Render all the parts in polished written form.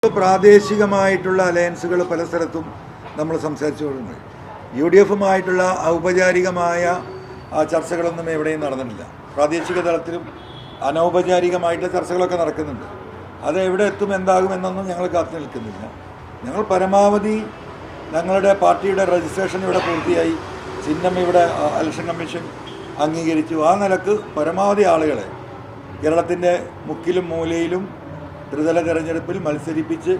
പ്രാദേശികമായിട്ടുള്ള അലയൻസുകൾ പല സ്ഥലത്തും നമ്മൾ സംസാരിച്ചുകൊണ്ടുണ്ട്. UDF-ഉമായിട്ടുള്ള ഔപചാരികമായ ചർച്ചകളൊന്നും എവിടെയും നടന്നിട്ടില്ല. പ്രാദേശിക തലത്തിലും അനൗപചാരികമായിട്ടുള്ള ചർച്ചകളൊക്കെ നടക്കുന്നുണ്ട്. അത് എവിടെ എത്തും എന്താകുമെന്നൊന്നും ഞങ്ങൾ കാത്തു നിൽക്കുന്നില്ല. ഞങ്ങൾ പരമാവധി ഞങ്ങളുടെ പാർട്ടിയുടെ രജിസ്ട്രേഷൻ ഇവിടെ പൂർത്തിയായി, ചിഹ്നം ഇവിടെ ഇലക്ഷൻ കമ്മീഷൻ അംഗീകരിച്ചു. ആ നിലക്ക് പരമാവധി ആളുകളെ കേരളത്തിൻ്റെ മുക്കിലും മൂലയിലും ത്രിതല തെരഞ്ഞെടുപ്പിൽ മത്സരിപ്പിച്ച്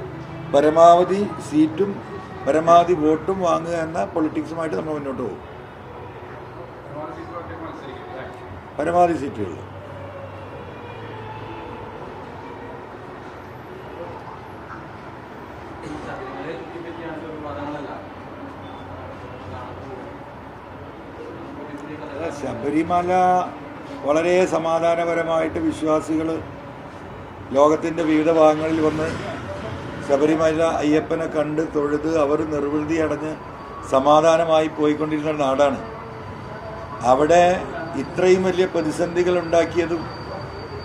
പരമാവധി സീറ്റും പരമാവധി വോട്ടും വാങ്ങുക എന്ന പൊളിറ്റിക്സുമായിട്ട് നമ്മൾ മുന്നോട്ട് പോകും. പരമാവധി സീറ്റുകൾ ശബരിമല വളരെ സമാധാനപരമായിട്ട് വിശ്വാസികൾ ലോകത്തിൻ്റെ വിവിധ ഭാഗങ്ങളിൽ വന്ന് ശബരിമല അയ്യപ്പനെ കണ്ട് തൊഴുത് അവർ നിർവൃതി അടഞ്ഞ് സമാധാനമായി പോയിക്കൊണ്ടിരുന്ന നാടാണ്. അവിടെ ഇത്രയും വലിയ പ്രതിസന്ധികൾ ഉണ്ടാക്കിയതും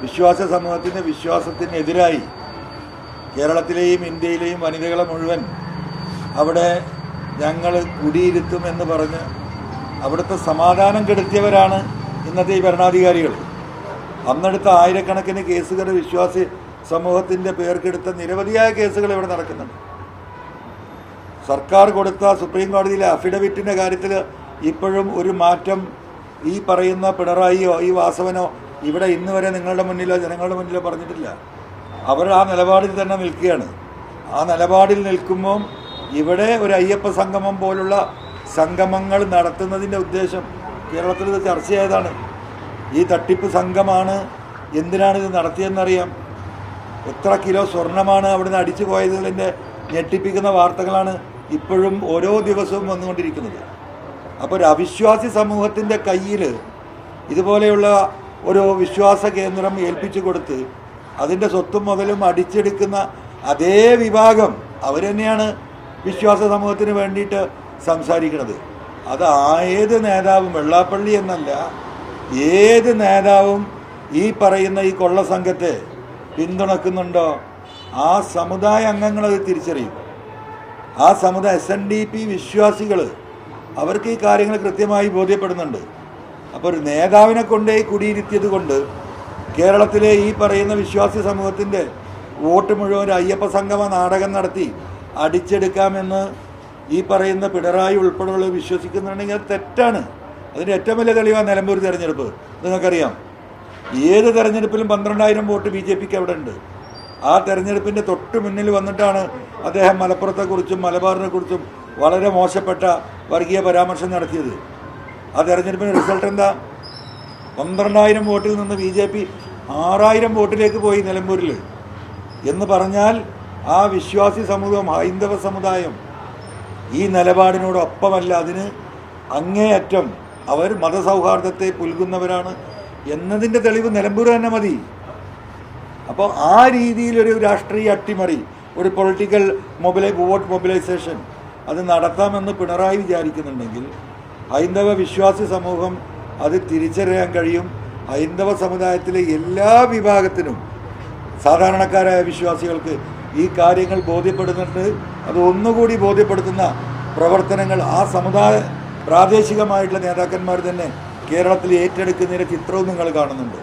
വിശ്വാസ സമൂഹത്തിൻ്റെ വിശ്വാസത്തിനെതിരായി കേരളത്തിലെയും ഇന്ത്യയിലെയും വനിതകളെ മുഴുവൻ അവിടെ ഞങ്ങൾ കുടിയിരുത്തുമെന്ന് പറഞ്ഞ് അവിടുത്തെ സമാധാനം കെടുത്തിയവരാണ് ഇന്നത്തെ ഈ ഭരണാധികാരികൾ. അന്നെടുത്ത ആയിരക്കണക്കിന് കേസുകൾ വിശ്വാസി സമൂഹത്തിൻ്റെ പേർക്കെടുത്ത നിരവധിയായ കേസുകൾ ഇവിടെ നടക്കുന്നുണ്ട്. സർക്കാർ കൊടുത്ത സുപ്രീം കോടതിയിലെ അഫിഡവിറ്റിൻ്റെ കാര്യത്തിൽ ഇപ്പോഴും ഒരു മാറ്റം ഈ പറയുന്ന പിണറായിയോ ഈ വാസവനോ ഇവിടെ ഇന്ന് വരെ നിങ്ങളുടെ മുന്നിലോ ജനങ്ങളുടെ മുന്നിലോ പറഞ്ഞിട്ടില്ല. അവർ ആ നിലപാടിൽ തന്നെ നിൽക്കുകയാണ്. ആ നിലപാടിൽ നിൽക്കുമ്പോൾ ഇവിടെ ഒരു അയ്യപ്പ സംഗമം പോലുള്ള സംഗമങ്ങൾ നടത്തുന്നതിൻ്റെ ഉദ്ദേശം കേരളത്തിൽ ഇത് ചർച്ചയായതാണ്. ഈ തട്ടിപ്പ് സംഘമാണ് എന്തിനാണിത് നടത്തിയതെന്നറിയാം. എത്ര കിലോ സ്വർണ്ണമാണ് അവിടുന്ന് അടിച്ചു പോയതിൻ്റെ ഞെട്ടിപ്പിക്കുന്ന വാർത്തകളാണ് ഇപ്പോഴും ഓരോ ദിവസവും വന്നുകൊണ്ടിരിക്കുന്നത്. അപ്പോൾ ഒരു അവിശ്വാസി സമൂഹത്തിൻ്റെ കയ്യിൽ ഇതുപോലെയുള്ള ഒരു വിശ്വാസ കേന്ദ്രം ഏൽപ്പിച്ചു കൊടുത്ത് അതിൻ്റെ സ്വത്തും മുതലും അടിച്ചെടുക്കുന്ന അതേ വിഭാഗം അവർ തന്നെയാണ് വിശ്വാസ സമൂഹത്തിന് വേണ്ടിയിട്ട് സംസാരിക്കുന്നത്. അത് ഏത് നേതാവും, വെള്ളാപ്പള്ളി എന്നല്ല, ഏത് നേതാവും ഈ പറയുന്ന ഈ കൊള്ള സംഘത്തെ പിന്തുണക്കുന്നുണ്ടോ ആ സമുദായ അംഗങ്ങൾ അത് തിരിച്ചറിയും. ആ സമുദായ SNDP വിശ്വാസികൾ അവർക്ക് ഈ കാര്യങ്ങൾ കൃത്യമായി ബോധ്യപ്പെടുന്നുണ്ട്. അപ്പോൾ ഒരു നേതാവിനെ കൊണ്ടേ കുടിയിരുത്തിയത് കൊണ്ട് കേരളത്തിലെ ഈ പറയുന്ന വിശ്വാസി സമൂഹത്തിൻ്റെ വോട്ട് മുഴുവൻ ഒരു അയ്യപ്പ സംഗമ നാടകം നടത്തി അടിച്ചെടുക്കാമെന്ന് ഈ പറയുന്ന പിണറായി ഉൾപ്പെടെയുള്ളവർ വിശ്വസിക്കുന്നുണ്ടെങ്കിൽ അത് തെറ്റാണ്. അതിൻ്റെ ഏറ്റവും വലിയ തെളിവാണ് നിലമ്പൂർ തെരഞ്ഞെടുപ്പ്. നിങ്ങൾക്കറിയാം, ഏത് തെരഞ്ഞെടുപ്പിലും 12,000 വോട്ട് BJPക്ക് അവിടെ ഉണ്ട്. ആ തെരഞ്ഞെടുപ്പിൻ്റെ തൊട്ട് മുന്നിൽ വന്നിട്ടാണ് അദ്ദേഹം മലപ്പുറത്തെക്കുറിച്ചും മലബാറിനെക്കുറിച്ചും വളരെ മോശപ്പെട്ട വർഗീയ പരാമർശം നടത്തിയത്. ആ തെരഞ്ഞെടുപ്പിൻ്റെ റിസൾട്ട് എന്താ? 12,000 വോട്ടിൽ നിന്ന് BJP 6,000 വോട്ടിലേക്ക് പോയി നിലമ്പൂരിൽ. എന്ന് പറഞ്ഞാൽ ആ വിശ്വാസി സമൂഹം, ഹൈന്ദവ സമുദായം ഈ നിലപാടിനോടൊപ്പമല്ല, അതിന് അങ്ങേയറ്റം അവർ മതസൗഹാർദ്ദത്തെ പുൽകുന്നവരാണ് എന്നതിൻ്റെ തെളിവ് നിലമ്പൂർ തന്നെ മതി. അപ്പോൾ ആ രീതിയിലൊരു രാഷ്ട്രീയ അട്ടിമറി, ഒരു പൊളിറ്റിക്കൽ വോട്ട് മൊബിലൈസേഷൻ അത് നടത്താമെന്ന് പിണറായി വിചാരിക്കുന്നുണ്ടെങ്കിൽ ഹൈന്ദവ വിശ്വാസി സമൂഹം അത് തിരിച്ചറിയാൻ കഴിയും. ഹൈന്ദവ സമുദായത്തിലെ എല്ലാ വിഭാഗത്തിനും, സാധാരണക്കാരായ വിശ്വാസികൾക്ക് ഈ കാര്യങ്ങൾ ബോധ്യപ്പെടുന്നുണ്ട്. അത് ഒന്നുകൂടി ബോധ്യപ്പെടുത്തുന്ന പ്രവർത്തനങ്ങൾ ആ സമുദായ പ്രാദേശികമായിട്ടുള്ള നേതാക്കന്മാർ തന്നെ കേരളത്തിൽ ഏറ്റെടുക്കുന്നതിൻ്റെ ചിത്രവും നിങ്ങൾ കാണുന്നുണ്ട്.